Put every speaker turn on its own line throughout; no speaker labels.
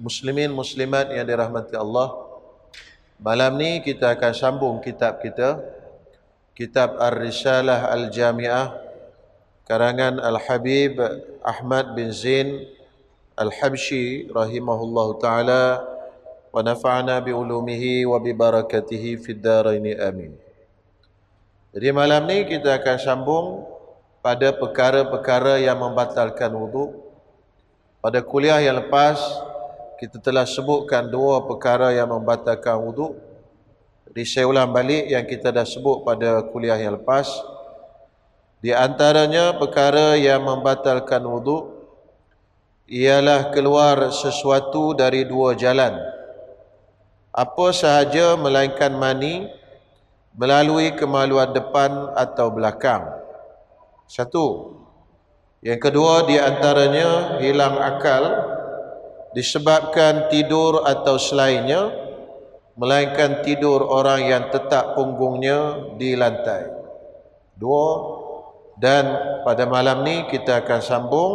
Muslimin muslimat yang dirahmati Allah, malam ni kita akan sambung kitab kita, kitab Ar-Risalah Al-Jami'ah karangan Al-Habib Ahmad bin Zain Al-Habshi rahimahullahu taala wa nafa'ana bi ulumihi wa bi barakatihi fid dharain amin. Jadi malam ni kita akan sambung pada perkara-perkara yang membatalkan wuduk. Pada kuliah yang lepas kita telah sebutkan dua perkara yang membatalkan wuduk. Jadi saya ulang balik yang kita dah sebut pada kuliah yang lepas. Di antaranya perkara yang membatalkan wuduk ialah keluar sesuatu dari dua jalan. Apa sahaja melainkan mani melalui kemaluan depan atau belakang. Satu. Yang kedua, di antaranya hilang akal disebabkan tidur atau selainnya, melainkan tidur orang yang tetap punggungnya di lantai. Dua. Dan pada malam ni kita akan sambung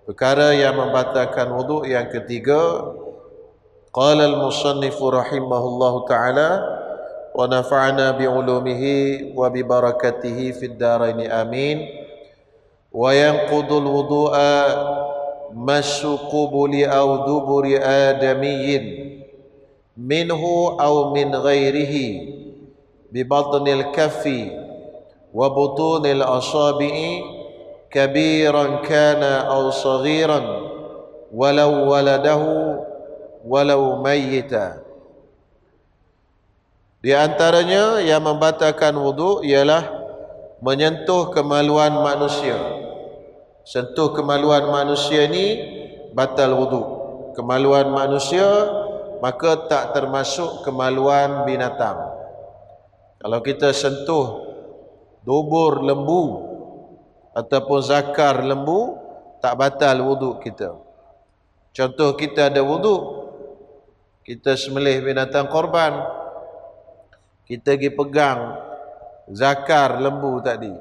perkara yang membatalkan wuduk yang ketiga. Qala al-musannifu rahimahullahu ta'ala wa nafa'ana bi'ulumihi wa bi barakatihi fid dharain amin. Wa yanqudul wudu'a mashu qubuli aw duburi adamiyyin minhu aw min ghairihi bi batnil kaffi wa butunil asabi'i kabiran kana aw saghiran walau waladahu walau mayyita. Di antaranya yang membatalkan wuduk ialah menyentuh kemaluan manusia. Sentuh kemaluan manusia ni batal wuduk. Kemaluan manusia maka tak termasuk kemaluan binatang. Kalau kita sentuh dubur lembu ataupun zakar lembu, tak batal wuduk kita. Contoh, kita ada wuduk, kita sembelih binatang korban, kita pergi pegang zakar lembu tadi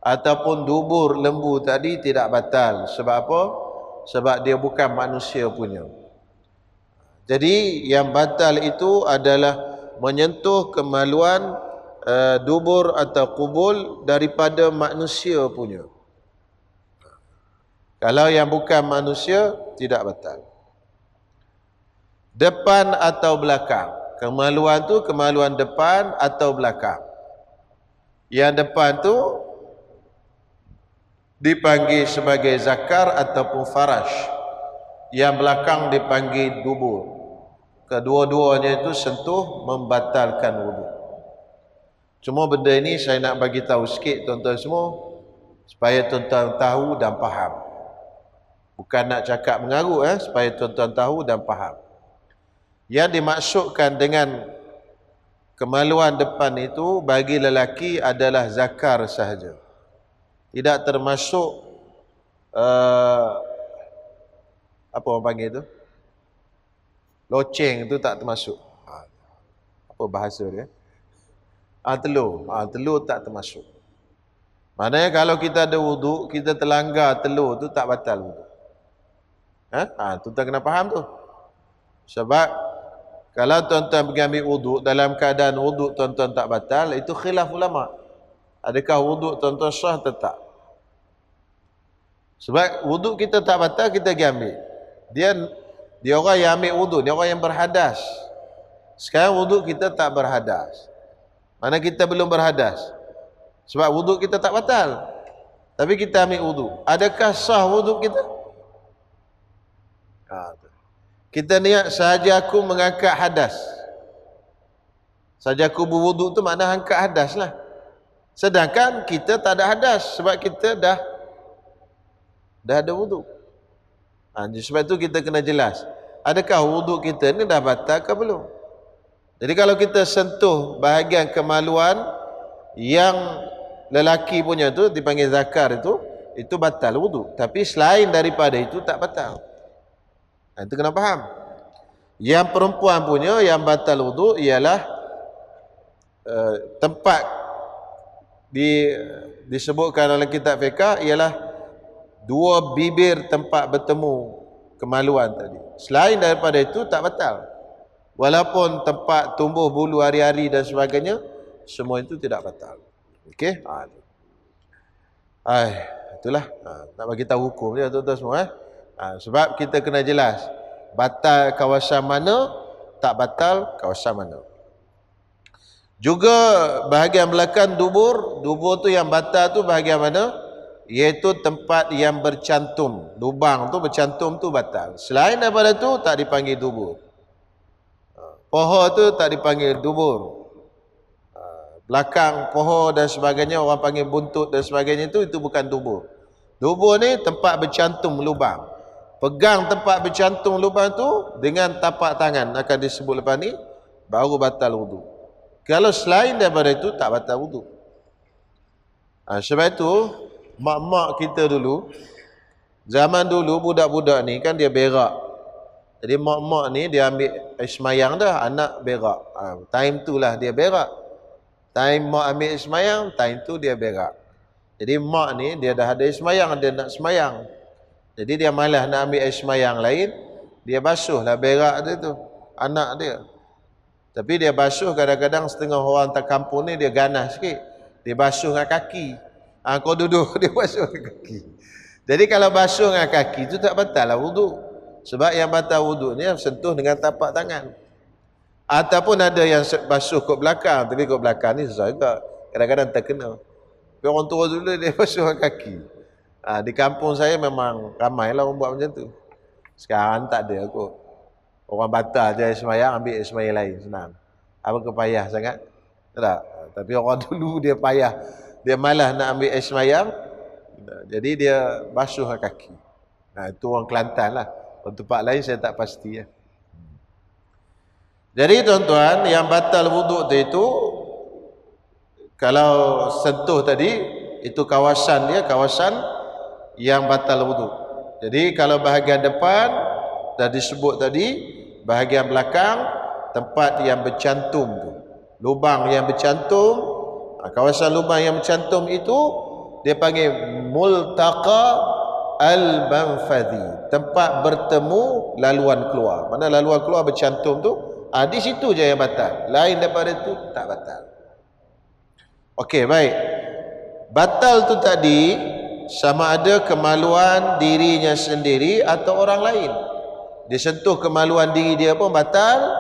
ataupun dubur lembu tadi, tidak batal. Sebab apa? Sebab dia bukan manusia punya. Jadi yang batal itu adalah menyentuh kemaluan dubur atau kubul daripada manusia punya. Kalau yang bukan manusia, tidak batal. Depan atau belakang. Kemaluan tu kemaluan depan atau belakang. Yang depan tu dipanggil sebagai zakar ataupun farash. Yang belakang dipanggil dubur. Kedua-duanya itu sentuh membatalkan wuduk. Cuma benda ini saya nak bagi tahu sikit tuan-tuan semua supaya tuan-tuan tahu dan faham. Bukan nak cakap mengarut, supaya tuan-tuan tahu dan faham. Yang dimaksudkan dengan kemaluan depan itu bagi lelaki adalah zakar sahaja. Tidak termasuk apa orang panggil tu? Loceng tu tak termasuk. Apa bahasa dia? Telur. Telur tak termasuk. Maknanya kalau kita ada wuduk, kita terlanggar telur tu tak batal wuduk. Tuan-tuan kena faham tu. Sebab kalau tuan-tuan pergi ambil wuduk dalam keadaan wuduk tuan-tuan tak batal, itu khilaf ulama. Adakah wuduk tuan-tuan sah atau tak? Sebab wuduk kita tak batal, kita pergi ambil. Dia orang yang ambil wuduk, dia orang yang berhadas. Sekarang wuduk kita tak berhadas. Mana kita belum berhadas. Sebab wuduk kita tak batal. Tapi kita ambil wuduk. Adakah sah wuduk kita? Kita niat sahaja aku mengangkat hadas. Sahaja aku berwuduk tu makna angkat hadas lah. Sedangkan kita tak ada hadas. Sebab kita dah ada wuduk. Sebab tu kita kena jelas. Adakah wuduk kita ni dah batal ke belum? Jadi kalau kita sentuh bahagian kemaluan yang lelaki punya tu dipanggil zakar itu batal wuduk. Tapi selain daripada itu tak batal. Itu kena faham. Yang perempuan punya yang batal wuduk ialah tempat disebutkan dalam kitab fiqh ialah dua bibir tempat bertemu kemaluan tadi. Selain daripada itu tak batal. Walaupun tempat tumbuh bulu hari-hari dan sebagainya, semua itu tidak batal. Okey? Itulah. Nak bagi tahu hukum dia tuan-tuan semua. Sebab kita kena jelas. Batal kawasan mana, tak batal kawasan mana. Juga bahagian belakang dubur. Dubur tu yang batal tu bahagian mana? Iaitu tempat yang bercantum. Lubang tu bercantum tu batal. Selain daripada tu tak dipanggil dubur. Pohon tu tak dipanggil dubur. Belakang pohon dan sebagainya orang panggil buntut dan sebagainya itu bukan dubur. Dubur ni tempat bercantum lubang. Pegang tempat bercantum lubang tu dengan tapak tangan akan disebut lepas ni baru batal wudu. Kalau selain daripada itu tak batal wudu. Sebab itu mak-mak kita dulu, zaman dulu budak-budak ni kan dia berak. Jadi mak-mak ni dia ambil semayang dah, anak berak. Time tu lah dia berak. Time mak ambil semayang, time tu dia berak. Jadi mak ni dia dah ada semayang, dia nak semayang. Jadi dia malas nak ambil semayang lain, dia basuh lah berak dia tu, anak dia. Tapi dia basuh kadang-kadang setengah orang tak kampung ni dia ganas sikit. Dia basuh dengan kaki. Kau duduk dia basuh dengan kaki. Jadi kalau basuh dengan kaki tu tak batal lah wudu. Sebab yang batal wudu ni sentuh dengan tapak tangan. Ataupun ada yang basuh kot belakang, tapi kot belakang ni susah juga. Kadang-kadang terkena. Tapi orang tua dulu dia basuh dengan kaki. Di kampung saya memang ramai lah orang buat macam tu. Sekarang tak ada kot. Orang batal je semayang, ambil semayang lain, senang. Apa kepayah sangat? Tak? Tapi orang dulu dia payah. Dia malas nak ambil semayang. Jadi dia basuh dengan kaki. Itu orang Kelantan lah. Tempat lain saya tak pasti ya. Jadi tuan-tuan, yang batal wuduk itu kalau sentuh tadi itu kawasan dia, kawasan yang batal wuduk. Jadi kalau bahagian depan dah disebut tadi, bahagian belakang tempat yang bercantum tu, lubang yang bercantum, kawasan lubang yang bercantum itu dia panggil multaqa al-manfadhi, tempat bertemu laluan keluar. Mana laluan keluar bercantum tu, di situ je yang batal. Lain daripada tu tak batal. Okey, baik. Batal tu tadi sama ada kemaluan dirinya sendiri atau orang lain. Dia sentuh kemaluan diri dia pun batal,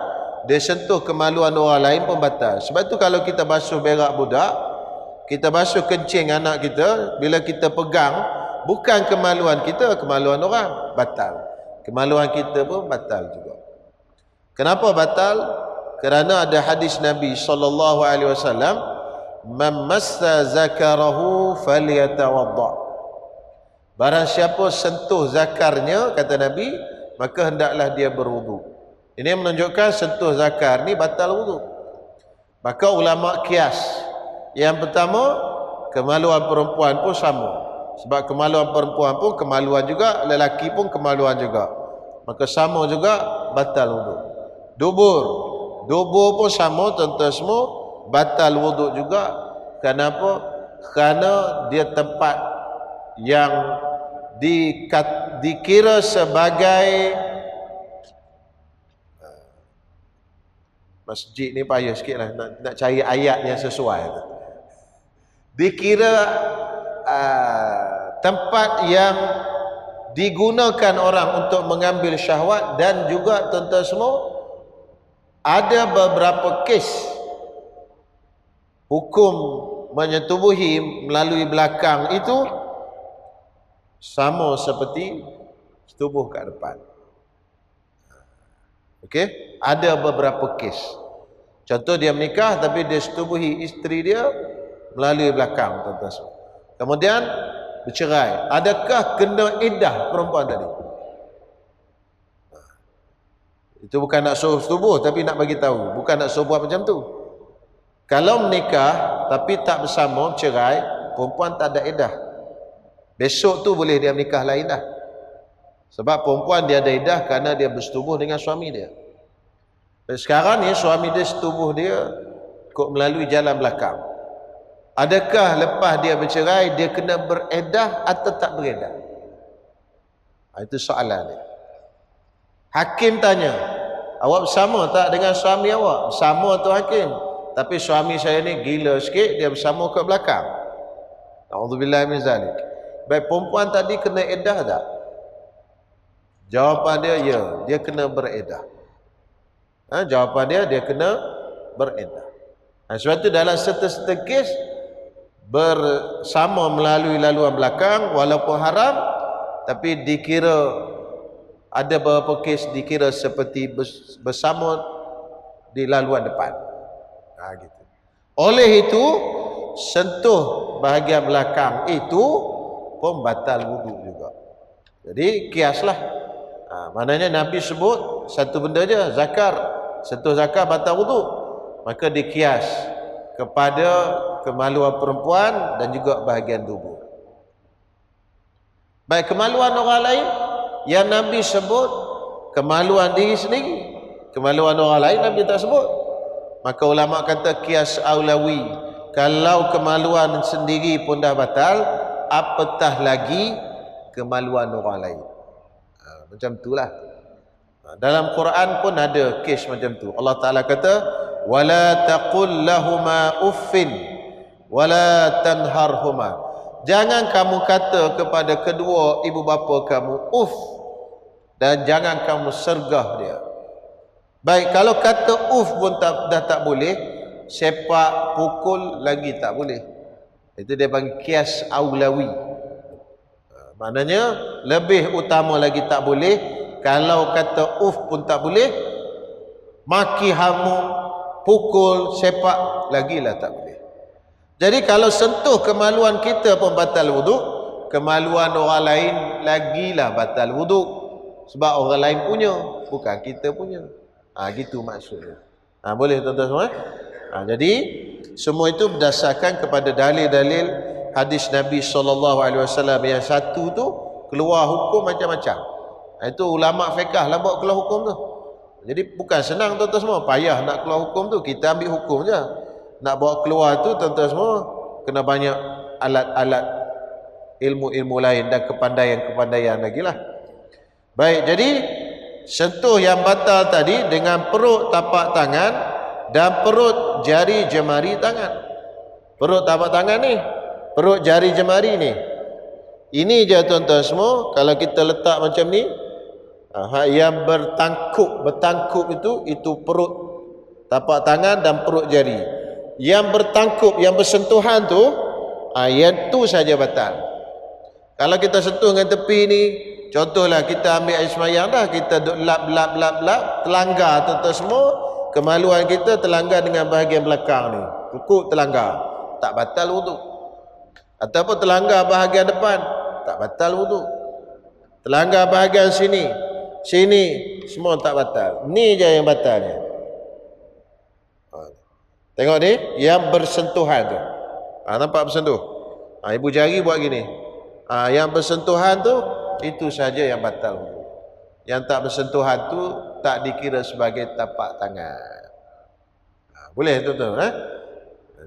dia sentuh kemaluan orang lain pun batal. Sebab tu kalau kita basuh berak budak, kita basuh kencing anak kita, bila kita pegang bukan kemaluan kita, kemaluan orang, batal. Kemaluan kita pun batal juga. Kenapa batal? Kerana ada hadis Nabi SAW, "Man massa zakarahu falyatawadda." Barang siapa sentuh zakarnya, kata Nabi, maka hendaklah dia berwudu. Ini menunjukkan sentuh zakar ni batal wudu. Maka ulama kias. Yang pertama, kemaluan perempuan pun sama. Sebab kemaluan perempuan pun kemaluan juga, lelaki pun kemaluan juga. Maka sama juga batal wudu. Dubur pun sama, tuan-tuan semua, batal wudu juga. Kenapa? Kerana dia tempat yang dikira sebagai masjid ni payah sikit lah nak cari ayat yang sesuai. Dikira tempat yang digunakan orang untuk mengambil syahwat, dan juga tuan-tuan semua ada beberapa kes hukum menyetubuhi melalui belakang itu sama seperti setubuh kat depan. Okey, ada beberapa kes. Contoh dia menikah tapi dia setubuhi isteri dia melalui belakang, tuan-tuan semua. Kemudian bercerai. Adakah kena iddah perempuan tadi? Itu bukan nak suruh setubuh, tapi nak bagi tahu, bukan nak suruh buat macam tu. Kalau menikah tapi tak bersama, bercerai, perempuan tak ada iddah. Besok tu boleh dia menikah lain dah. Sebab perempuan dia ada iddah kerana dia bersetubuh dengan suami dia. Dan sekarang ni suami dia setubuh dia kok melalui jalan belakang. Adakah lepas dia bercerai dia kena beredah atau tak beredah? Itu soalan dia. Hakim tanya, awak bersama tak dengan suami awak? Bersama tu hakim. Tapi suami saya ni gila sikit, dia bersama kat belakang. A'udzubillah min zalik. Baik, perempuan tadi kena iddah tak? Jawapan dia, ya, dia kena beriddah. Jawapan dia kena beriddah. Sebab tu dalam serta-serta kes bersama melalui laluan belakang walaupun haram, tapi dikira ada beberapa kes dikira seperti bersama di laluan depan. Gitu. Oleh itu sentuh bahagian belakang itu pun batal wudu juga. Jadi kiaslah. Maknanya Nabi sebut satu benda je, zakar, sentuh zakar batal wudu. Maka dikias kepada kemaluan perempuan dan juga bahagian tubuh. Baik, kemaluan orang lain yang Nabi sebut kemaluan diri sendiri, kemaluan orang lain Nabi tak sebut. Maka ulama kata kias aulawi. Kalau kemaluan sendiri pun dah batal, apatah lagi kemaluan orang lain. Macam itulah. Dalam Quran pun ada kes macam tu. Allah Taala kata, wala taqul lahuma uffin wala tanharhuma. Jangan kamu kata kepada kedua ibu bapa kamu uff, dan jangan kamu sergah dia. Baik, kalau kata uff pun dah tak boleh, sepak pukul lagi tak boleh. Itu dia panggil kias aulawi. Maknanya lebih utama lagi tak boleh. Kalau kata uff pun tak boleh, maki hamu, pukul, sepak lagilah tak boleh. Jadi kalau sentuh kemaluan kita pun batal wudu, kemaluan orang lain lagilah batal wudu. Sebab orang lain punya, bukan kita punya. Gitu maksudnya. Boleh tuan-tuan semua? Jadi semua itu berdasarkan kepada dalil-dalil hadis Nabi SAW. Yang satu tu keluar hukum macam-macam. Itu ulama fiqh lah buat keluar hukum tu. Jadi bukan senang tuan-tuan semua, payah nak keluar hukum tu. Kita ambil hukum je. Nak bawa keluar tu tuan-tuan semua kena banyak alat-alat ilmu-ilmu lain dan kepandaian-kepandaian lagi lah. Baik, jadi sentuh yang batal tadi dengan perut tapak tangan dan perut jari jemari tangan. Perut tapak tangan ni, perut jari jemari ni. Ini je tuan-tuan semua, kalau kita letak macam ni, yang bertangkup itu perut tapak tangan dan perut jari. Yang bertangkup, yang bersentuhan tu, yang tu saja batal. Kalau kita sentuh dengan tepi ni, contohlah kita ambil air semayang dah, kita duk lap, telanggar tuan-tuan semua, kemaluan kita telanggar dengan bahagian belakang ni, kukuk telanggar, tak batal wudu. Ataupun telanggar bahagian depan, tak batal wudu. Telanggar bahagian sini, semua tak batal. Ni je yang batalnya. Tengok ni, yang bersentuhan tu. Nampak bersentuh? Ibu jari buat gini. Yang bersentuhan tu, itu saja yang batal wudu. Yang tak bersentuhan tu tak dikira sebagai tapak tangan. Boleh tuan-tuan?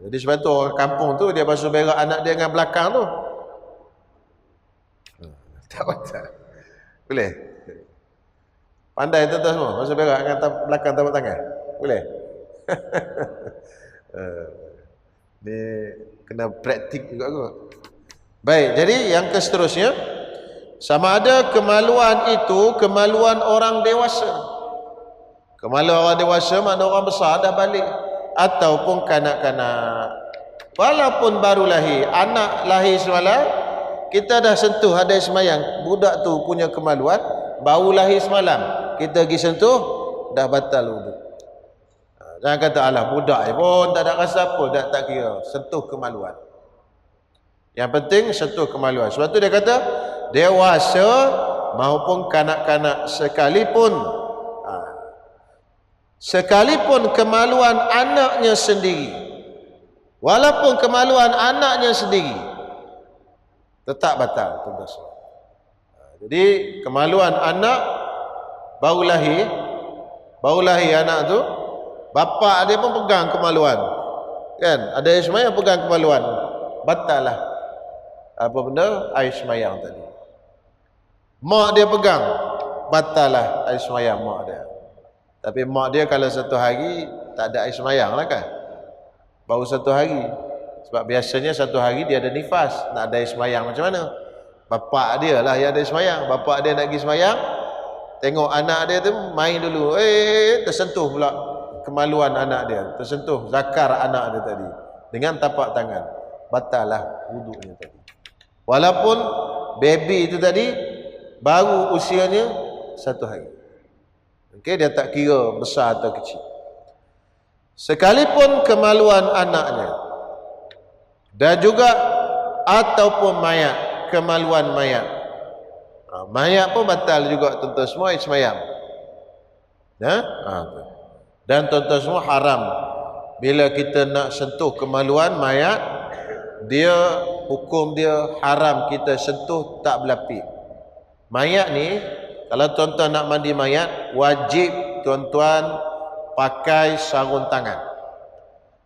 Jadi sebab tu orang kampung tu dia basuh berak anak dia dengan belakang tu. Tak batal. Boleh? Pandai tuan-tuan semua basuh berak dengan belakang tapak tangan? Boleh? Ni kena praktik juga kot. Baik, jadi yang seterusnya, sama ada kemaluan itu kemaluan orang dewasa. Kemaluan orang dewasa makna orang besar dah balik, ataupun kanak-kanak. Walaupun baru lahir, anak lahir semalam, kita dah sentuh ada semayang, budak tu punya kemaluan, baru lahir semalam, kita pergi sentuh, dah batal wudu. Jangan kata alah budak pun tak ada rasa apa, tak kira, sentuh kemaluan. Yang penting sentuh kemaluan. Sebab tu dia kata dewasa maupun kanak-kanak sekalipun kemaluan anaknya sendiri, walaupun kemaluan anaknya sendiri tetap batal tuan-tuan. Jadi kemaluan anak baru lahir anak tu, bapa dia pun pegang kemaluan, kan? Ada air semayang pegang kemaluan, batal lah apa benda air semayang tadi. Mak dia pegang, batalah air semayang mak dia. Tapi mak dia kalau satu hari tak ada air semayang lah kan, baru satu hari. Sebab biasanya satu hari dia ada nifas, nak ada air semayang macam mana? Bapak dia lah yang ada air semayang. Bapak dia nak pergi semayang, tengok anak dia tu main dulu, tersentuh pula kemaluan anak dia, tersentuh zakar anak dia tadi dengan tapak tangan, batalah wuduknya tadi. Walaupun baby itu tadi baru usianya 1 hari. Okey, dia tak kira besar atau kecil. Sekalipun kemaluan anaknya dan juga ataupun mayat, kemaluan mayat. Mayat pun batal juga tuan-tuan semua ismayam. Dan tuan-tuan semua haram bila kita nak sentuh kemaluan mayat, dia hukum dia haram kita sentuh tak berlapik. Mayat ni, kalau tuan-tuan nak mandi mayat, wajib tuan-tuan pakai sarung tangan.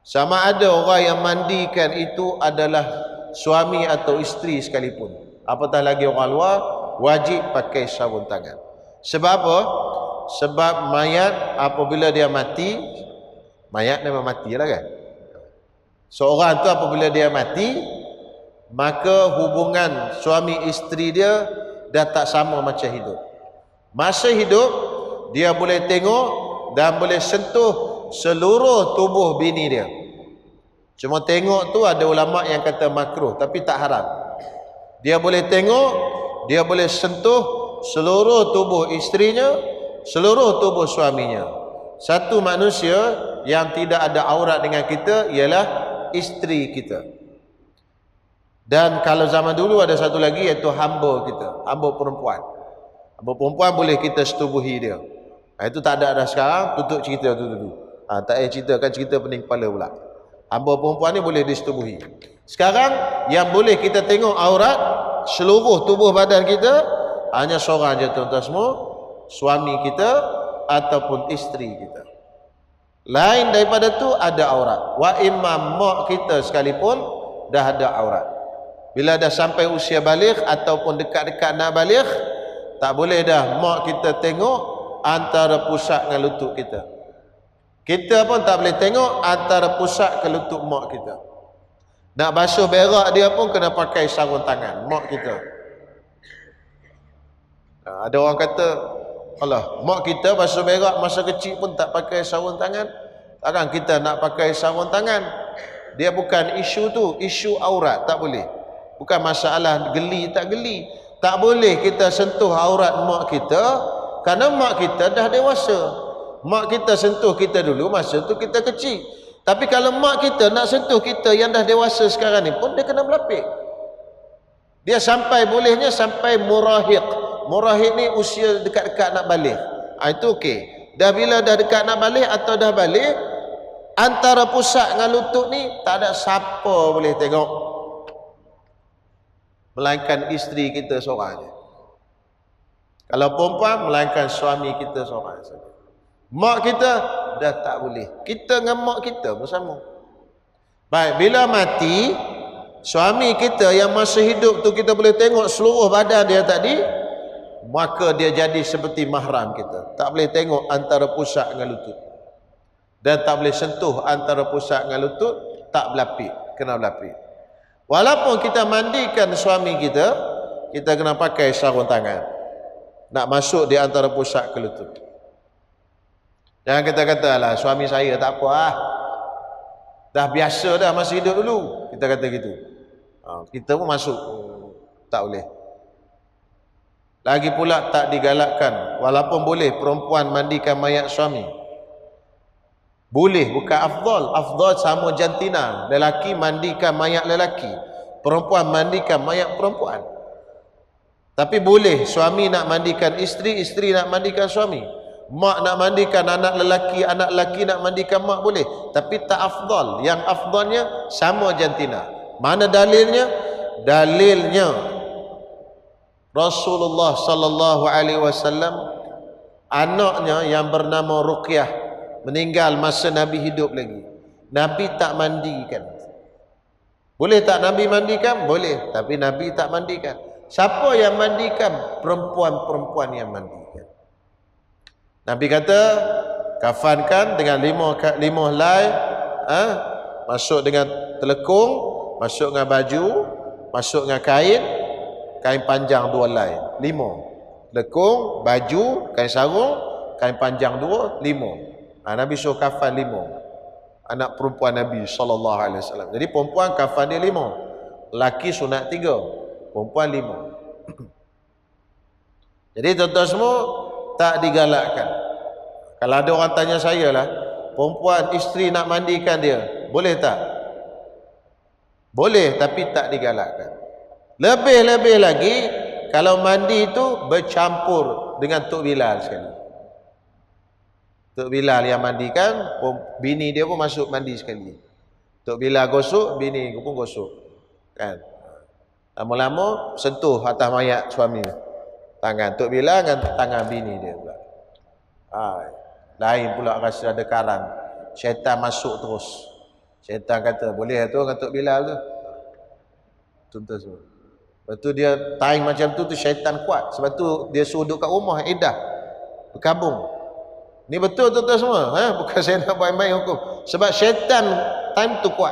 Sama ada orang yang mandikan itu adalah suami atau isteri sekalipun, apatah lagi orang luar, wajib pakai sarung tangan. Sebab apa? Sebab mayat apabila dia mati, mayat memang matilah kan. Seorang tu apabila dia mati, maka hubungan suami isteri dia dah tak sama macam hidup. Masa hidup dia boleh tengok dan boleh sentuh seluruh tubuh bini dia. Cuma tengok tu ada ulama yang kata makruh, tapi tak haram. Dia boleh tengok, dia boleh sentuh seluruh tubuh isterinya, seluruh tubuh suaminya. Satu manusia yang tidak ada aurat dengan kita ialah isteri kita. Dan kalau zaman dulu ada satu lagi, iaitu hamba kita, hamba perempuan. Hamba perempuan boleh kita setubuhi dia. Itu tak ada dah sekarang, tutup cerita tu dulu. Tak payah ceritakan cerita pening kepala pula. Hamba perempuan ni boleh disetubuhi. Sekarang yang boleh kita tengok aurat seluruh tubuh badan kita hanya seorang je tuan-tuan semua, suami kita ataupun isteri kita. Lain daripada tu ada aurat. Wa imam mak kita sekalipun dah ada aurat. Bila dah sampai usia baligh ataupun dekat-dekat nak baligh, tak boleh dah mak kita tengok antara pusat dengan lutut kita. Kita pun tak boleh tengok antara pusat ke lutut mak kita. Nak basuh berak dia pun kena pakai sarung tangan mak kita. Ada orang kata, alah, mak kita basuh berak masa kecil pun tak pakai sarung tangan, takkan kita nak pakai sarung tangan? Dia bukan isu tu, isu aurat, tak boleh. Bukan masalah geli tak geli. Tak boleh kita sentuh aurat mak kita kerana mak kita dah dewasa. Mak kita sentuh kita dulu masa tu kita kecil. Tapi kalau mak kita nak sentuh kita yang dah dewasa sekarang ni pun, dia kena berlapik. Dia sampai bolehnya sampai murahiq. Murahiq ni usia dekat-dekat nak balik. Itu okey. Dah bila dah dekat nak balik atau dah balik, antara pusat dengan lutut ni tak ada siapa boleh tengok, melainkan isteri kita seorang je. Kalau perempuan, melainkan suami kita seorang saja. Mak kita dah tak boleh. Kita dengan mak kita bersama. Baik, bila mati, suami kita yang masa hidup tu kita boleh tengok seluruh badan dia tadi, maka dia jadi seperti mahram kita. Tak boleh tengok antara pusat dengan lutut. Dan tak boleh sentuh antara pusat dengan lutut, tak berlapik, kena berlapik. Walaupun kita mandikan suami kita, kita kena pakai sarung tangan. Nak masuk di antara pusat ke lutut. Jangan kita kata, lah suami saya tak apa lah, dah biasa dah masa hidup dulu. Kita kata gitu. Kita pun masuk, tak boleh. Lagi pula tak digalakkan, walaupun boleh perempuan mandikan mayat suami. Boleh, bukan afdal. Afdal sama jantina. Lelaki mandikan mayat lelaki, perempuan mandikan mayat perempuan. Tapi boleh suami nak mandikan isteri, isteri nak mandikan suami. Mak nak mandikan anak lelaki nak mandikan mak, boleh. Tapi tak afdal. Yang afdalnya sama jantina. Mana dalilnya? Dalilnya Rasulullah sallallahu alaihi wasallam, anaknya yang bernama Ruqyah meninggal masa Nabi hidup lagi. Nabi tak mandikan. Boleh tak Nabi mandikan? Boleh. Tapi Nabi tak mandikan. Siapa yang mandikan? Perempuan-perempuan yang mandikan. Nabi kata kafankan dengan lima helai, masuk dengan telekung, masuk dengan baju, masuk dengan kain panjang 2 helai, 5. Telekung, baju, kain sarung, kain panjang 2, 5. Nabi suruh kafan 5 anak perempuan Nabi sallallahu alaihi wasallam. Jadi perempuan kafan dia 5, lelaki sunat 3, perempuan 5. Jadi tuan-tuan semua tak digalakkan. Kalau ada orang tanya saya lah, perempuan isteri nak mandikan dia, boleh tak? Boleh, tapi tak digalakkan. Lebih-lebih lagi kalau mandi itu bercampur dengan Tok Bilal sekali. Tok Bilal yang mandikan, bini dia pun masuk mandi sekali. Tok Bilal gosok, bini pun gosok. Kan? Lama-lama sentuh atas mayat suami. Tangan Tok Bilal dengan tangan bini dia pula. Lain pula rasa ada karang. Syaitan masuk terus. Syaitan kata, boleh tu dengan Tok Bilal tu. Tuntut semua. Lepas tu dia time macam tu syaitan kuat. Sebab tu dia suruh duduk kat rumah, iddah, berkabung. Ni betul tuan-tuan semua. Bukan saya nak main-main hukum. Sebab syaitan time tu kuat.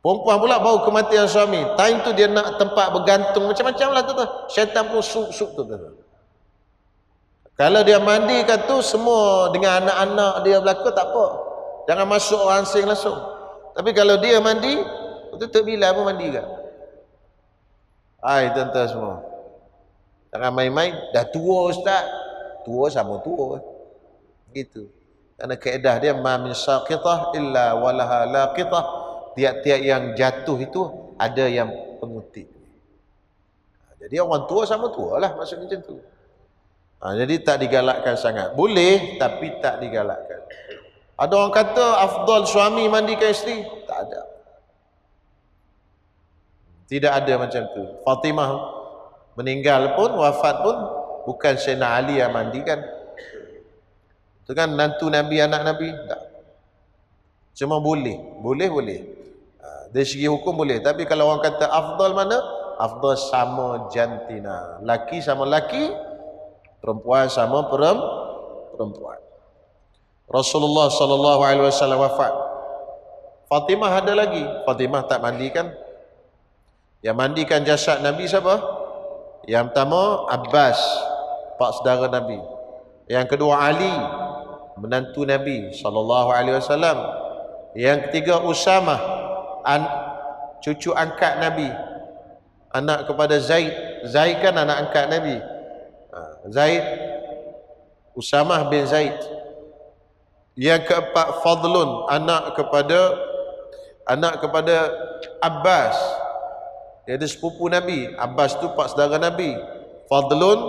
Perempuan pula bau kematian suami. Time tu dia nak tempat bergantung. Macam-macam lah tu. Syaitan pun sup tu. Kalau dia mandikan tu semua dengan anak-anak dia berlaku, tak apa. Jangan masuk orang asing langsung. Tapi kalau dia mandi, itu Tok Bilal pun mandi kan. Hai tuan-tuan semua, jangan main-main. Dah tua ustaz. Tua sama tua. Gitu. Karena kaedah dia ma min saqitah illa walaha laqitah. Tiap-tiap yang jatuh itu ada yang pengutip. Jadi orang tua sama tua lah, maksudnya macam tu. Jadi tak digalakkan sangat. Boleh tapi tak digalakkan. Ada orang kata afdal suami mandikan isteri? Tak ada. Tidak ada macam tu. Fatimah meninggal pun, wafat pun, bukan Sayyidina Ali yang mandikan. Itu kan menantu Nabi, anak Nabi. Tak. Cuma boleh. Dari segi hukum boleh. Tapi kalau orang kata afdal mana? Afdal sama jantina. Laki sama laki, perempuan sama perempuan. Rasulullah sallallahu alaihi wasallam wafat. Fatimah ada lagi. Fatimah tak mandikan. Yang mandikan jasad Nabi siapa? Yang pertama Abbas, pak saudara Nabi. Yang kedua Ali, menantu Nabi sallallahu alaihi wasallam. Yang ketiga Usamah, cucu angkat Nabi, anak kepada Zaid. Zaid kan anak angkat Nabi. Zaid, Usamah bin Zaid. Yang keempat Fadlun, anak kepada Abbas. Dia ada sepupu Nabi. Abbas tu pak saudara Nabi. Fadlun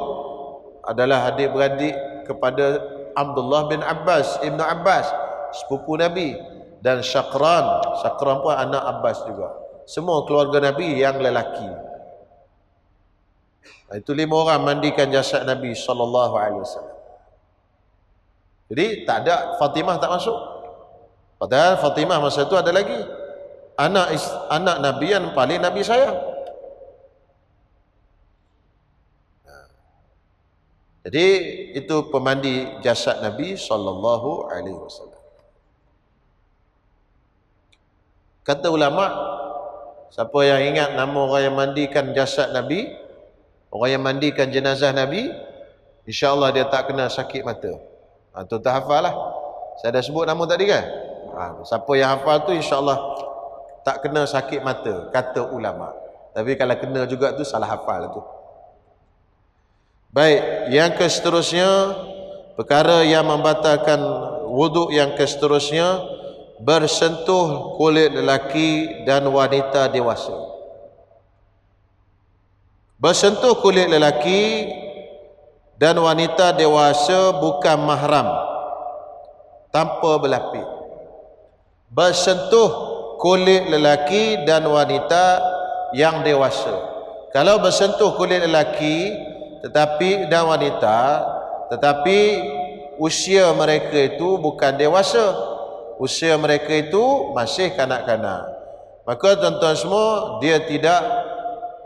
adalah adik-beradik kepada Abdullah bin Abbas, Ibnu Abbas, sepupu Nabi. Dan Syakran pun anak Abbas juga. Semua keluarga Nabi yang lelaki. Itu 5 orang mandikan jasad Nabi sallallahu alaihi wasallam. Jadi tak ada, Fatimah tak masuk. Padahal Fatimah masa itu ada lagi anak Nabi yang paling Nabi sayang. Jadi itu pemandi jasad Nabi sallallahu alaihi wasallam. Kata ulama, siapa yang ingat nama orang yang mandikan jasad Nabi, orang yang mandikan jenazah Nabi, insya-Allah dia tak kena sakit mata. Tuan-tuan hafal lah. Saya dah sebut nama tadi kan? Siapa yang hafal tu insya-Allah tak kena sakit mata, kata ulama. Tapi kalau kena juga tu salah hafal tu. Baik, yang seterusnya, perkara yang membatalkan wuduk yang seterusnya, bersentuh kulit lelaki dan wanita dewasa. Bersentuh kulit lelaki dan wanita dewasa bukan mahram, tanpa berlapis. Bersentuh kulit lelaki dan wanita yang dewasa. Kalau bersentuh kulit lelaki dan wanita, tetapi usia mereka itu bukan dewasa, usia mereka itu masih kanak-kanak, maka tuan-tuan semua dia tidak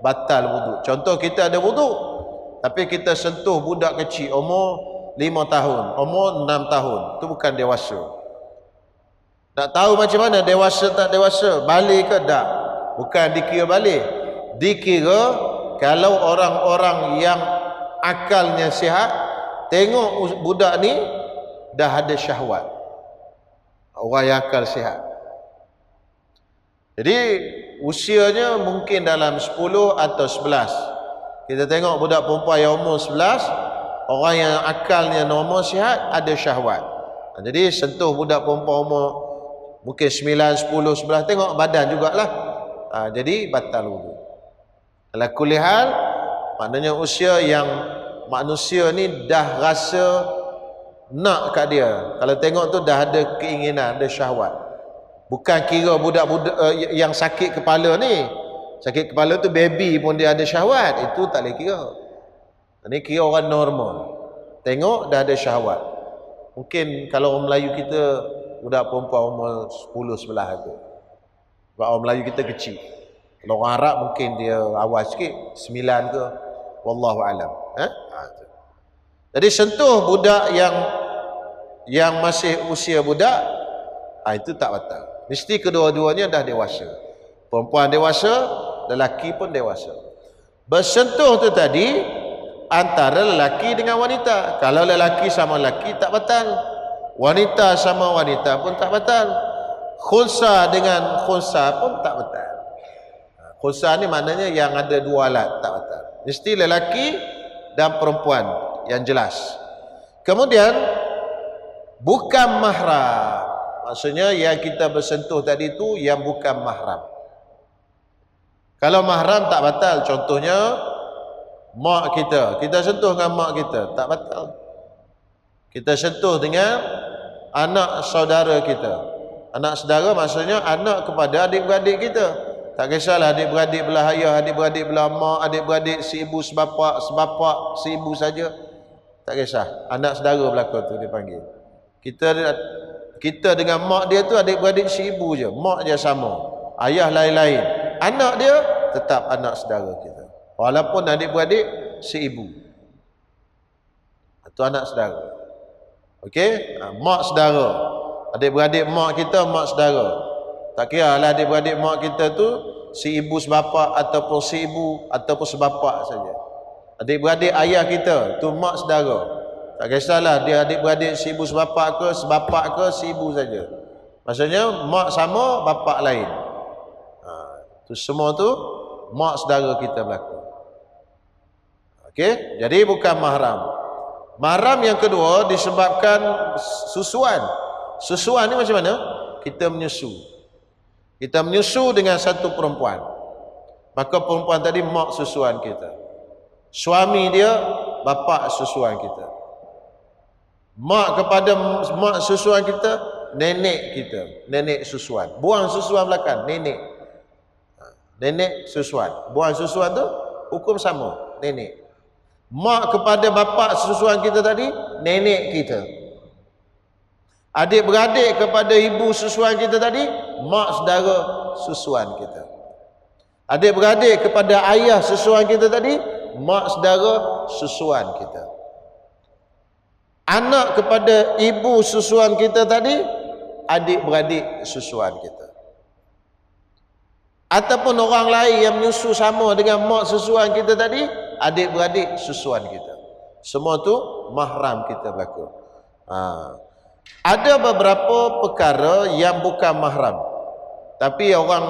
batal wuduk. Contoh, kita ada wuduk, Tapi kita sentuh budak kecil umur 5 tahun, umur 6 tahun, itu bukan dewasa. Nak tahu macam mana dewasa tak dewasa, balik ke tak? Bukan dikira balik. Dikira kalau orang-orang yang akalnya sihat tengok budak ni dah ada syahwat. Orang yang akal sihat. Jadi usianya mungkin dalam 10 atau 11. Kita tengok budak perempuan yang umur 11, orang yang akalnya normal sihat ada syahwat. Jadi sentuh budak perempuan umur mungkin 9, 10, 11, tengok badan jugalah. Jadi batal wudu. Ala kulli hal, maknanya usia yang manusia ni dah rasa nak kat dia. Kalau tengok tu dah ada keinginan, ada syahwat. Bukan kira budak-budak yang sakit kepala ni. Sakit kepala tu baby pun dia ada syahwat. Itu tak boleh kira. Ini kira orang normal. Tengok dah ada syahwat. Mungkin kalau orang Melayu kita budak perempuan umur 10, 11 tu. Sebab orang Melayu kita kecil. Kalau orang Arab mungkin dia awal sikit, 9 ke. Wallahu alam. Jadi sentuh budak yang masih usia budak, itu tak batal. Mesti kedua-duanya dah dewasa. Perempuan dewasa, lelaki pun dewasa. Bersentuh tu tadi antara lelaki dengan wanita. Kalau lelaki sama lelaki tak batal. Wanita sama wanita pun tak batal. Khunsa dengan khunsa pun tak batal. Khunsa ni maknanya yang ada dua alat, tak batal. Mesti lelaki dan perempuan yang jelas. Kemudian bukan mahram. Maksudnya yang kita bersentuh tadi tu yang bukan mahram. Kalau mahram tak batal. Contohnya mak kita, kita sentuh dengan mak kita, tak batal. Kita sentuh dengan anak saudara kita. Anak saudara maksudnya anak kepada adik-beradik kita. Tak kisahlah adik-beradik belah ayah, adik-beradik belah mak, adik-beradik si ibu sebapak, sebapak si ibu saja. Tak kisah. Anak saudara belaka tu dia panggil. Kita dengan mak dia tu adik-beradik si ibu je. Mak dia sama. Ayah lain-lain. Anak dia tetap anak saudara kita. Walaupun adik-beradik si ibu. Itu anak saudara. Okey? Mak saudara. Adik-beradik mak kita, mak saudara. Tak kira lah adik-beradik mak kita tu si ibu sebapak ataupun si ibu ataupun sebapak saja. Adik-beradik ayah kita tu mak saudara. Tak kisahlah dia adik-beradik si ibu sebapak ke, sebapak ke, si ibu saja. Maksudnya mak sama, bapak lain. Tu semua tu mak saudara kita berlaku. Okey, jadi bukan mahram. Mahram yang kedua disebabkan susuan. Susuan ni macam mana? Kita menyusu. Kita menyusu dengan satu perempuan. Maka perempuan tadi mak susuan kita. Suami dia bapa susuan kita. Mak kepada mak susuan kita, nenek kita, nenek susuan. Buang susuan belakang, nenek. Nenek susuan. Buang susuan tu hukum sama, nenek. Mak kepada bapa susuan kita tadi, nenek kita. Adik-beradik kepada ibu susuan kita tadi, mak saudara susuan kita. Adik-beradik kepada ayah susuan kita tadi, mak saudara susuan kita. Anak kepada ibu susuan kita tadi, adik-beradik susuan kita. Ataupun orang lain yang menyusu sama dengan mak susuan kita tadi, adik-beradik susuan kita. Semua tu mahram kita berlaku. Ada beberapa perkara yang bukan mahram, tapi orang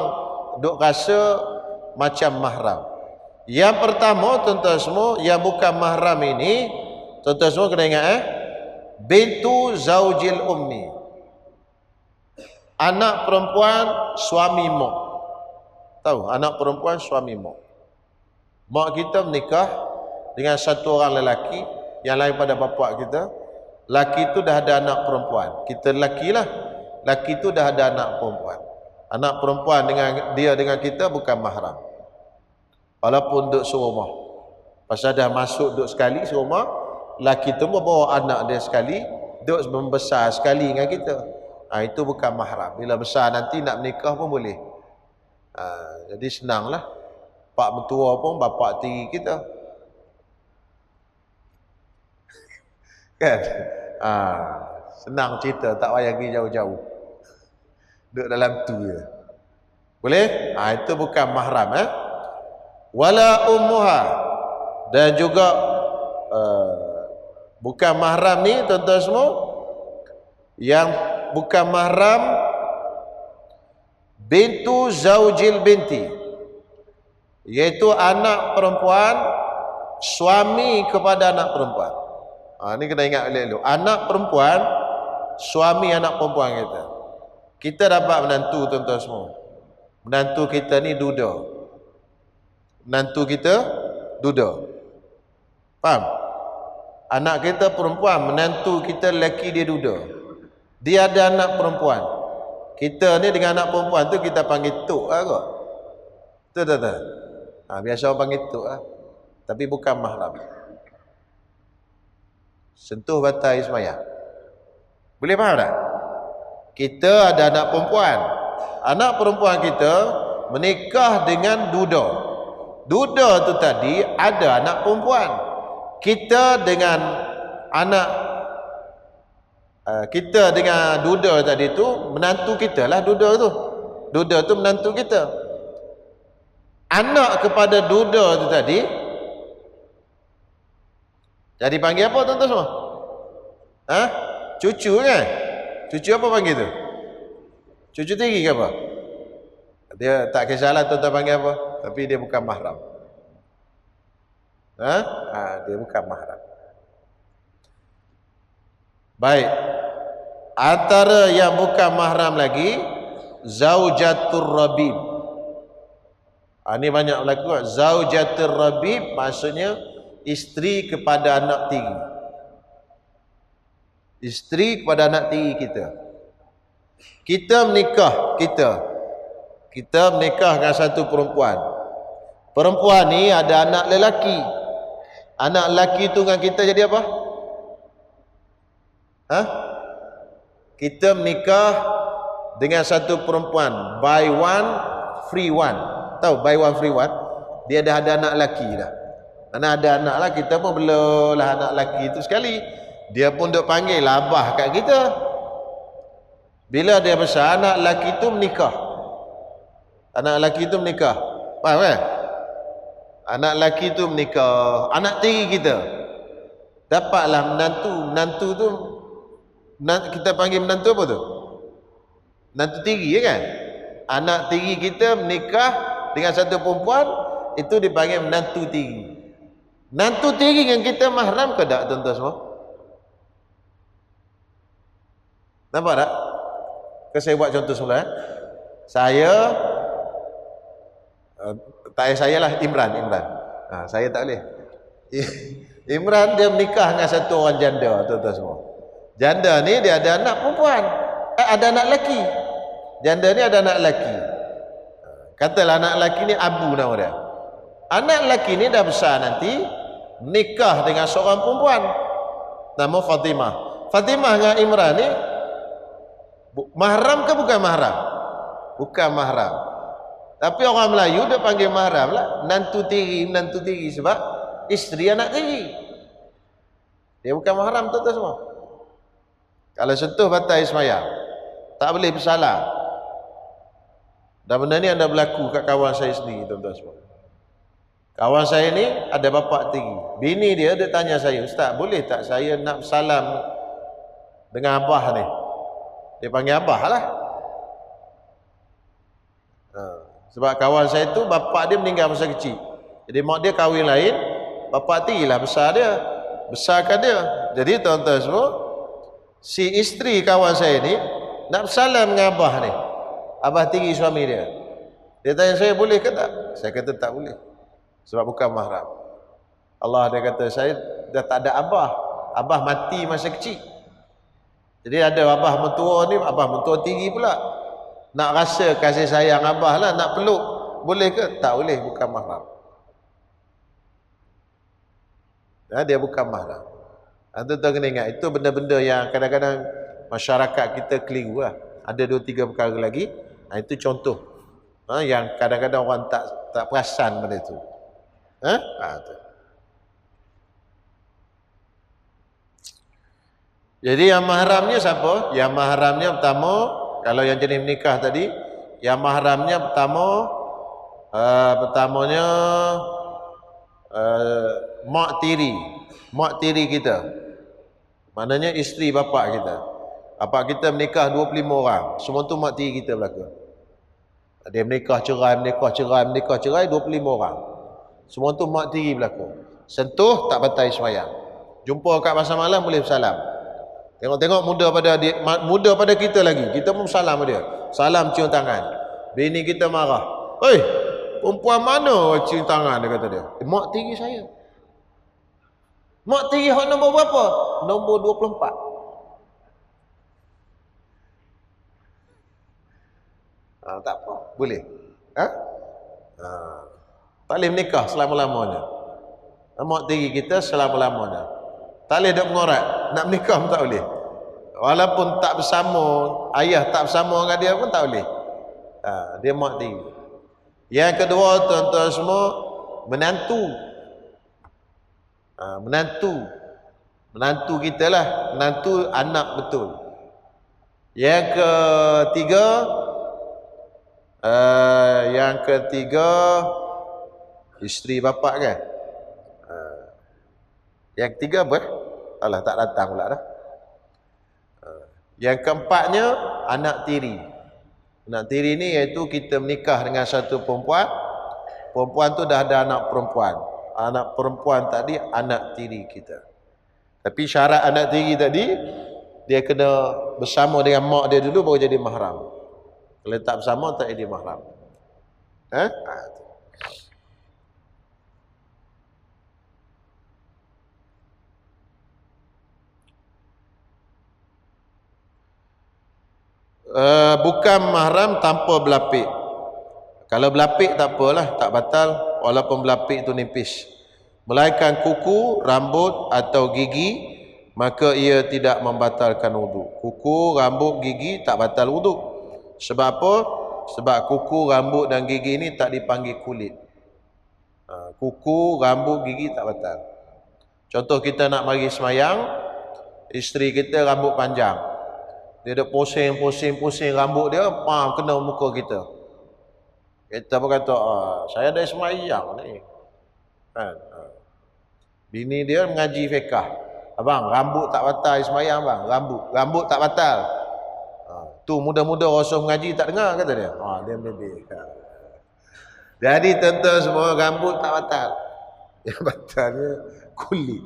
duk rasa macam mahram. Yang pertama, tuan-tuan semua, yang bukan mahram ini, tuan-tuan semua kena ingat bintu zaujil ummi. Anak perempuan suami mak. Tahu, anak perempuan suami mak. Mak kita menikah dengan satu orang lelaki yang lain pada bapa kita. Laki tu dah ada anak perempuan. Kita lelaki lah. Laki tu dah ada anak perempuan. Anak perempuan dengan kita bukan mahram. Walaupun duduk serumah. Pasal dah masuk duduk sekali serumah, laki tu bawa anak dia sekali, duduk membesar sekali dengan kita. Itu bukan mahram. Bila besar nanti nak menikah pun boleh. Jadi senanglah. Pak mentua pun bapa tiri kita. Kan? Senang cerita, tak payah pergi jauh-jauh. Duduk dalam tu je. Boleh? Itu bukan mahram. Wala ummuha. Dan juga bukan mahram ni tuan-tuan semua, yang bukan mahram bintu zaujil binti, iaitu anak perempuan suami kepada anak perempuan. Ini kena ingat elok-elok. Anak perempuan suami anak perempuan kita. Kita dapat menantu tuan-tuan semua. Menantu kita ni duda. Menantu kita duda. Faham? Anak kita perempuan, menantu kita lelaki dia duda. Dia ada anak perempuan. Kita ni dengan anak perempuan tu kita panggil tok lah kot. Betul tak? Biasa orang panggil tok lah. Tapi bukan mahram. Sentuh batai semaya. Boleh faham tak? Kita ada anak perempuan. Anak perempuan kita menikah dengan duda. Duda tu tadi ada anak perempuan. Kita dengan anak kita dengan duda tadi tu menantu kita lah duda tu. Duda tu menantu kita. Anak kepada duda tu tadi jadi panggil apa tuan-tuan semua? Cucu kan? Cucu apa panggil tu? Cucu tiri ke apa? Dia tak kisahlah tuan-tuan panggil apa, tapi dia bukan mahram. Dia bukan mahram. Baik. Antara yang bukan mahram lagi, zaujatur rabib. Ini banyak berlaku. Zaujatur rabib maksudnya isteri kepada anak tiri. Isteri kepada anak tiri kita. Kita menikah, kita menikah dengan satu perempuan. Perempuan ni ada anak lelaki. Anak lelaki tu dengan kita jadi apa? Kita menikah dengan satu perempuan, buy one free one. Tahu buy one free one? Dia dah ada anak lelaki dah. Mana ada anak lah, kita pun belah anak lelaki tu sekali. Dia pun duk panggil abah kat kita. Bila dia besar, anak lelaki tu menikah. Anak lelaki tu menikah. Faham kan? Anak lelaki tu menikah. Anak tiri kita dapatlah menantu. Menantu tu kita panggil menantu apa tu? Menantu tiri kan? Anak tiri kita menikah dengan satu perempuan, itu dipanggil menantu tiri. Menantu tiri dengan kita mahram ke tak tuan-tuan semua? Nampak tak? Saya buat contoh semula. Saya tak payah saya lah, Imran. Saya tak boleh. Imran dia menikah dengan satu orang janda tuan-tuan semua. Janda ni dia ada anak perempuan, ada anak lelaki. Janda ni ada anak lelaki. Katalah anak lelaki ni Abu nama dia. Anak lelaki ni dah besar nanti, menikah dengan seorang perempuan nama Fatimah. Fatimah dengan Imran ni mahram ke bukan mahram? Bukan mahram. Tapi orang Melayu dia panggil mahram lah. Menantu tiri sebab isteri anak tiri. Dia bukan mahram tuan-tuan semua. Kalau sentuh batai semaya, tak boleh bersalah. Dan benda ni ada berlaku kat kawan saya sendiri tuan-tuan semua. Kawan saya ni ada bapa tiri. Bini dia tanya saya, "Ustaz, boleh tak saya nak salam dengan abah ni?" Dia panggil abah lah. Sebab kawan saya tu bapa dia meninggal masa kecil. Jadi mak dia kahwin lain, bapa tiri lah besar dia. Besarkan dia. Jadi tuan-tuan semua, si isteri kawan saya ni nak bersalam dengan abah ni. Abah tiri suami dia. Dia tanya saya, boleh ke tak? Saya kata tak boleh. Sebab bukan mahram. Allah dia kata, saya dah tak ada abah. Abah mati masa kecil. Jadi ada abah mentua ni, abah mentua tiri pula. Nak rasa kasih sayang abah lah, nak peluk. Boleh ke? Tak boleh, bukan mahram. Dia bukan mahram. Tuan-tuan kena ingat, itu benda-benda yang kadang-kadang masyarakat kita keliru lah. Ada 2-3 perkara lagi. Itu contoh. Yang kadang-kadang orang tak perasan benda itu. Jadi yang mahramnya siapa? Yang mahramnya pertama, kalau yang jenis menikah tadi, yang mahramnya pertamanya mak tiri kita. Maknanya isteri bapa kita. Bapa kita menikah 25 orang. Semua tu mak tiri kita belaka. Dia menikah cerai 25 orang. Semua tu mak tiri belaka. Sentuh tak batal sembahyang. Jumpa kat pasar malam boleh bersalam. Tengok-tengok muda pada kita lagi. Kita pun salam dia. Salam cium tangan. Bini kita marah. "Oi, perempuan mana cium tangan?" dia kata dia. "Mak tiri saya." Mak tiri hak nombor berapa? Nombor 24. Tak apa. Boleh. Tak boleh menikah selama-lamanya. Mak tiri kita selama-lamanya. Tak boleh duk mengorat. Nak menikah pun tak boleh. Walaupun tak bersama, ayah tak bersama dengan dia pun tak boleh. Dia mak tiri. Yang kedua, tuan-tuan semua, menantu. Menantu kita lah. Menantu anak betul. Yang ketiga, isteri bapa kan? Yang ketiga apa? Alah, tak datang pula dah. Yang keempatnya, anak tiri. Anak tiri ni iaitu kita menikah dengan satu perempuan. Perempuan tu dah ada anak perempuan. Anak perempuan tadi anak tiri kita. Tapi syarat anak tiri tadi, dia kena bersama dengan mak dia dulu baru jadi mahram. Kalau tak bersama tak jadi mahram. Bukan mahram tanpa berlapik. Kalau berlapik tak apalah, tak batal walaupun berlapik itu nipis. Melainkan kuku, rambut atau gigi, maka ia tidak membatalkan wudu. Kuku, rambut, gigi tak batal wudu. Sebab apa? Sebab kuku, rambut dan gigi ini tak dipanggil kulit. Kuku, rambut, gigi tak batal. Contoh kita nak mari semayang, isteri kita rambut panjang. Dia dah pusing rambut dia, kena muka kita. Kita pun kata, saya dah semayang ni. Bini dia mengaji fiqah. Abang, rambut tak batal semayang bang. Rambut tak batal. Tu muda-muda rasa mengaji tak dengar kata dia. Dia lebih. Jadi tuan-tuan semua, rambut tak batal. Yang batalnya kulit.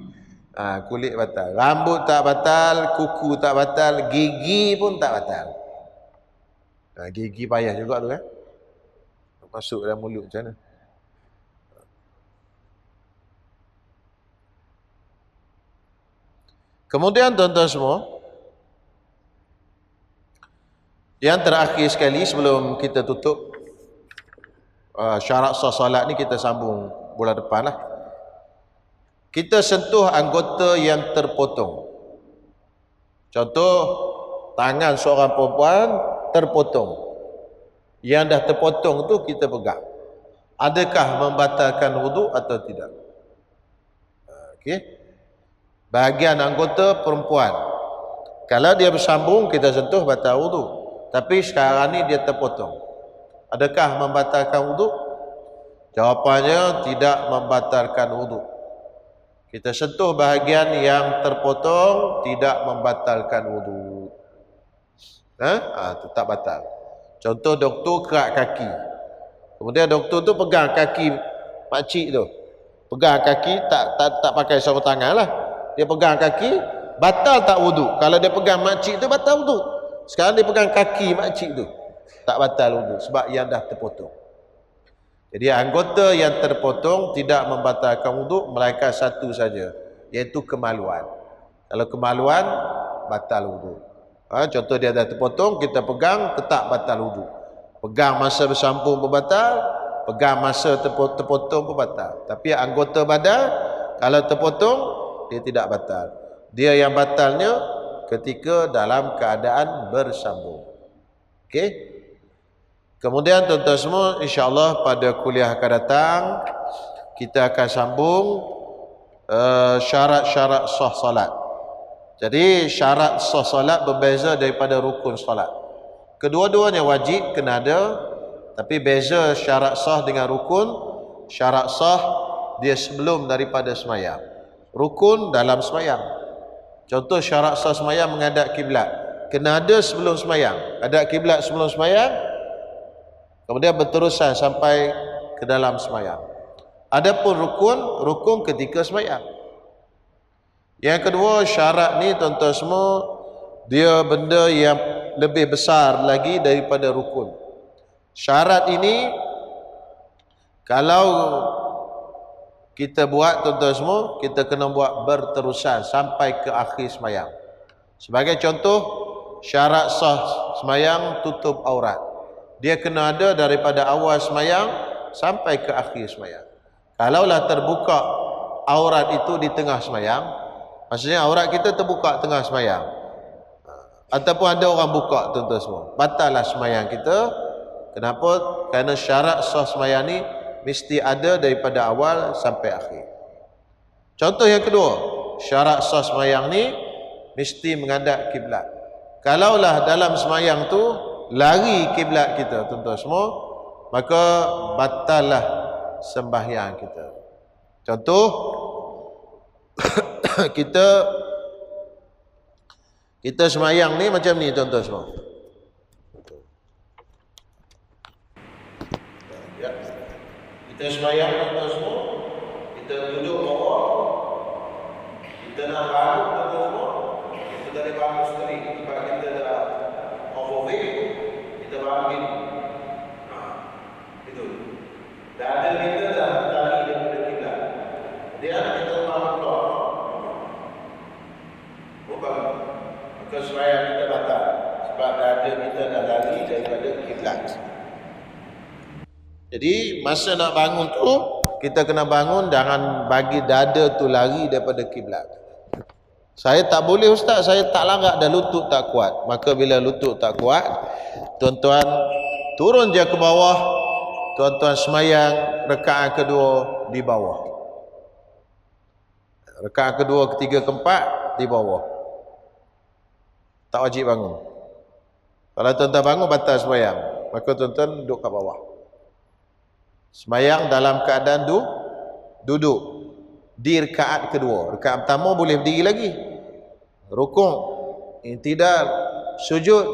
Kulit batal. Rambut tak batal, kuku tak batal, gigi pun tak batal. Gigi payah juga tu kan. Masuk dalam mulut macam mana. Kemudian tuan-tuan semua, yang terakhir sekali sebelum kita tutup, syarat sah solat ni kita sambung bulan depan lah. Kita sentuh anggota yang terpotong. Contoh, tangan seorang perempuan terpotong. Yang dah terpotong tu kita pegang. Adakah membatalkan wudu atau tidak? Okey. Bahagian anggota perempuan, kalau dia bersambung kita sentuh batal wudu. Tapi sekarang ni dia terpotong. Adakah membatalkan wudu? Jawapannya tidak membatalkan wudu. Kita sentuh bahagian yang terpotong tidak membatalkan wudu. Tetap batal. Contoh doktor kerak kaki. Kemudian doktor tu pegang kaki makcik tu. Pegang kaki tak pakai sarung tangan lah. Dia pegang kaki, batal tak wudu? Kalau dia pegang makcik tu batal wudu. Sekarang dia pegang kaki makcik tu, tak batal wudu sebab yang dah terpotong. Jadi anggota yang terpotong tidak membatalkan wudu melainkan satu saja, iaitu kemaluan. Kalau kemaluan batal wudu. Contoh dia dah terpotong, kita pegang tetap batal wudu. Pegang masa bersambung pun batal, pegang masa terpotong pun batal. Tapi anggota badan kalau terpotong dia tidak batal. Dia yang batalnya ketika dalam keadaan bersambung. Okey? Kemudian tuan-tuan semua, insya-Allah pada kuliah akan datang kita akan sambung syarat-syarat sah salat. Jadi syarat sah solat berbeza daripada rukun solat. Kedua-duanya wajib kena ada, tapi beza syarat sah dengan rukun. Syarat sah dia sebelum daripada semayang, rukun dalam semayang. Contoh syarat sah semayang menghadap kiblat, kena ada sebelum semayang, hadap kiblat sebelum semayang, kemudian berterusan sampai ke dalam semayang. Adapun rukun ketika semayang. Yang kedua, syarat ni tuan-tuan semua, dia benda yang lebih besar lagi daripada rukun. Syarat ini kalau kita buat tuan-tuan semua, kita kena buat berterusan sampai ke akhir semayang. Sebagai contoh, syarat sah semayang tutup aurat, dia kena ada daripada awal semayang sampai ke akhir semayang. Kalaulah terbuka aurat itu di tengah semayang, maksudnya aurat kita terbuka tengah semayang, ataupun ada orang buka, tuan-tuan semua, batallah semayang kita. Kenapa? Kerana syarat sah semayang ni mesti ada daripada awal sampai akhir. Contoh yang kedua, syarat sah semayang ni mesti menghadap kiblat. Kalaulah dalam semayang tu lari kiblat kita, tuan-tuan semua, maka batallah sembahyang kita. Contoh, kita semayang ni macam ni, tuan-tuan semua. Kita semayang, tuan-tuan semua, kita duduk bawah, kita nak bangun, tuan-tuan semua, kita dari bangun sendiri, sebab kita dah off-off, kita bangun gini. Itu dada kita dah lari daripada kiblat, dia nak kita bangun keluar, bangun, maka semayang kita batal, sebab dada kita dah lari daripada kiblat. Jadi masa nak bangun tu, kita kena bangun, jangan bagi dada tu lari daripada kiblat. Saya tak boleh ustaz, saya tak larat dah, lutut tak kuat. Maka bila lutut tak kuat, tuan-tuan turun je ke bawah, tuan-tuan semayang rakaat kedua di bawah, rakaat kedua, ketiga, keempat di bawah. Tak wajib bangun. Kalau tuan-tuan bangun batal semayang, maka tuan-tuan duduk kat bawah. Semayang dalam keadaan duduk di rakaat kedua. Rakaat pertama boleh berdiri lagi, rukuk, i'tidal, sujud,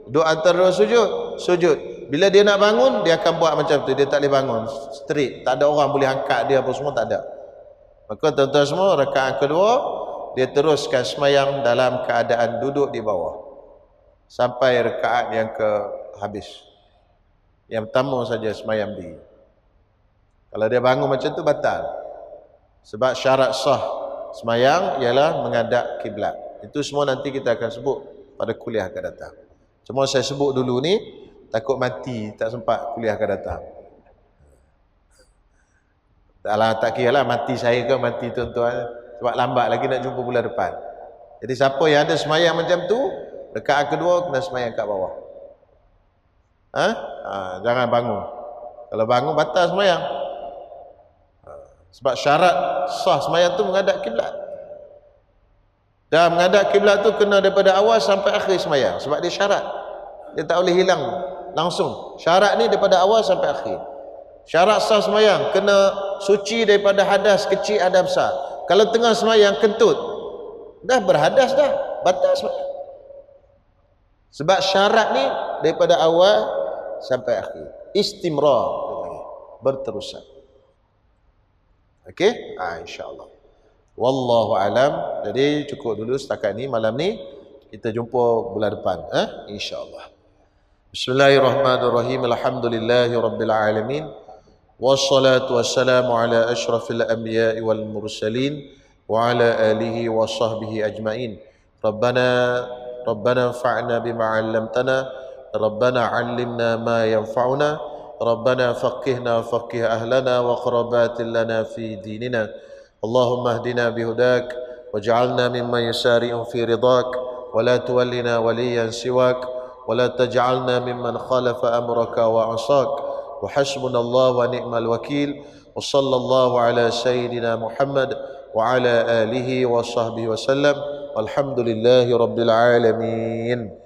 duduk antara sujud. Bila dia nak bangun, dia akan buat macam tu, dia tak boleh bangun straight, tak ada orang boleh angkat dia apa semua, tak ada. Maka tuan-tuan semua, rakaat kedua dia teruskan semayang dalam keadaan duduk di bawah sampai rakaat yang ke habis. Yang pertama saja semayang berdiri. Kalau dia bangun macam tu batal. Sebab syarat sah semayang ialah menghadap kiblat. Itu semua nanti kita akan sebut pada kuliah akan datang. Cuma saya sebut dulu ni, takut mati, tak sempat kuliah akan datang. Tak kira lah mati saya ke mati tuan-tuan, sebab lambat lagi nak jumpa bulan depan. Jadi siapa yang ada semayang macam tu, rakaat kedua kena semayang kat bawah. Jangan bangun. Kalau bangun batal semayang. Sebab syarat sah semayang tu menghadap kiblat. Dan menghadap kiblat tu kena daripada awal sampai akhir semayang. Sebab dia syarat, dia tak boleh hilang langsung. Syarat ni daripada awal sampai akhir. Syarat sah semayang kena suci daripada hadas kecil, hadas besar. Kalau tengah semayang kentut, dah berhadas dah, batal semayang. Sebab syarat ni daripada awal sampai akhir, istimrar, berterusan. Okey, insya-Allah. Wallahu alam. Jadi cukup dulu setakat ni malam ni. Kita jumpa bulan depan, insya-Allah. Bismillahirrahmanirrahim. Alhamdulillahirabbil alamin. Wassalatu wassalamu ala asyrafil anbiya'i wal mursalin wa ala alihi wa sahbihi ajmain. Rabbana anfa'na bima 'allamtana. Rabbana 'allimna ma yanfa'una. ربنا فقهنا فقه أهلنا وقربات لنا في ديننا اللهم اهدنا بهداك واجعلنا ممن يسارع في رضاك ولا تولنا وليا سواك ولا تجعلنا ممن خالف أمرك وعصاك وحسبنا الله ونعم الوكيل وصلى الله على سيدنا محمد وعلى آله وصحبه وسلم Walhamdulillahi rabbil alamin.